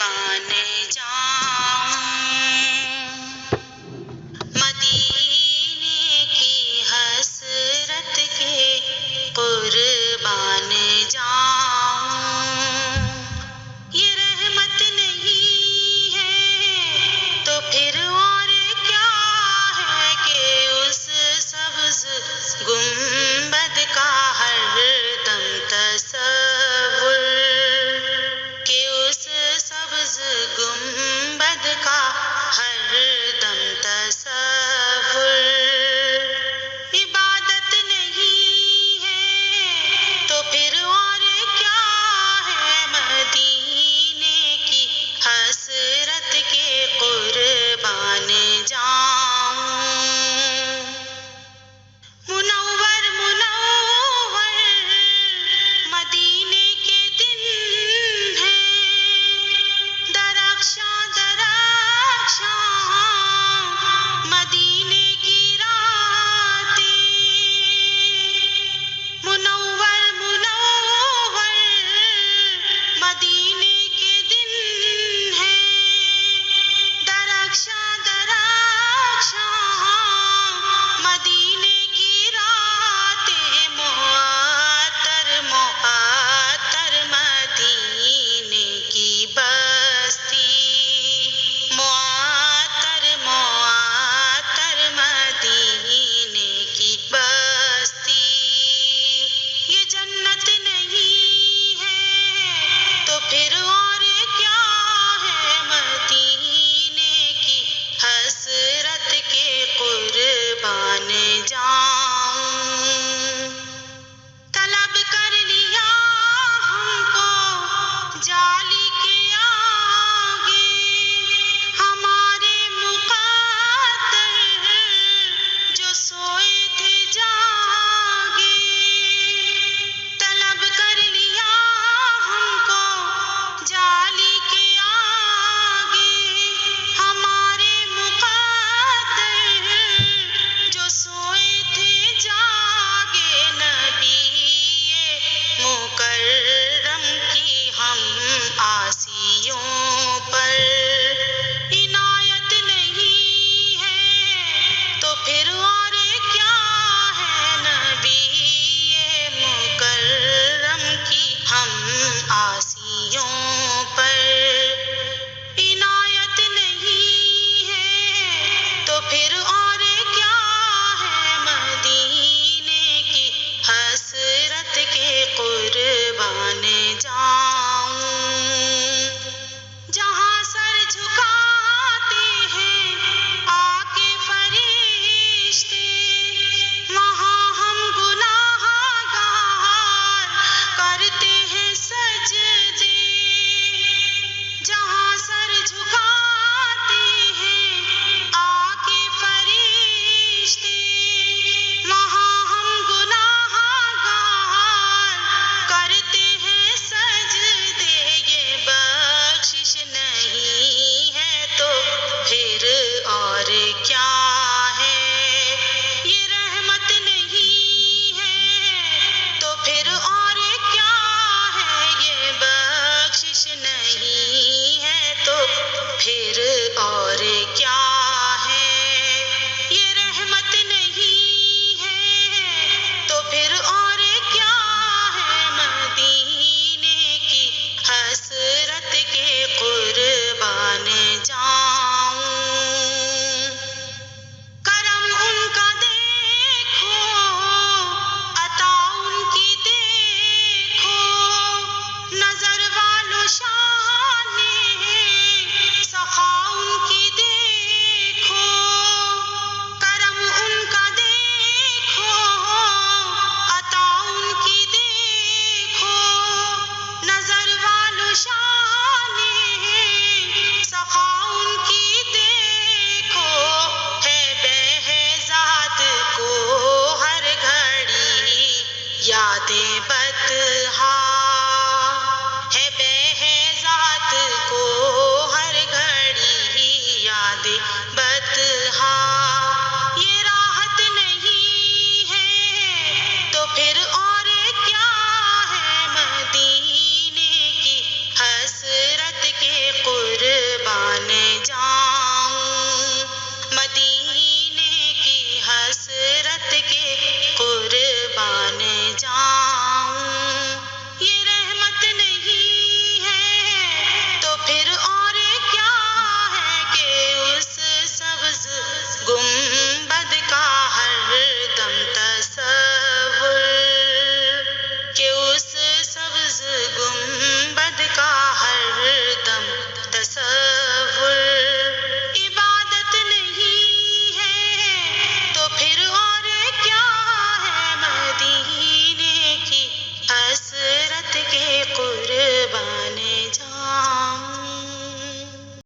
قربان جاؤں، مدینے کی حسرت کے قربان جاؤں۔ یہ رحمت نہیں ہے تو پھر اور کیا ہے کہ اس سبز گنبد کا ہر دم تصور، کہ اس سبز گنبد کا ہر دم تصور۔ عبادت نہیں ہے تو پھر اور کیا ہے مدینے کی حسرت کے قربان جاؤں۔ منور منور مدینے کے دن ہیں، درخشاں درخشاں مدینے کی راتیں، منور منور مدینے کے دن ہیں، درخشاں درخشاں مدینے کی راتیں، معطر معطر مدینے کی بستی، معطر معطر مدینے کی بستی۔ یہ جنت نہیں ہے تو پھر کے قربان جان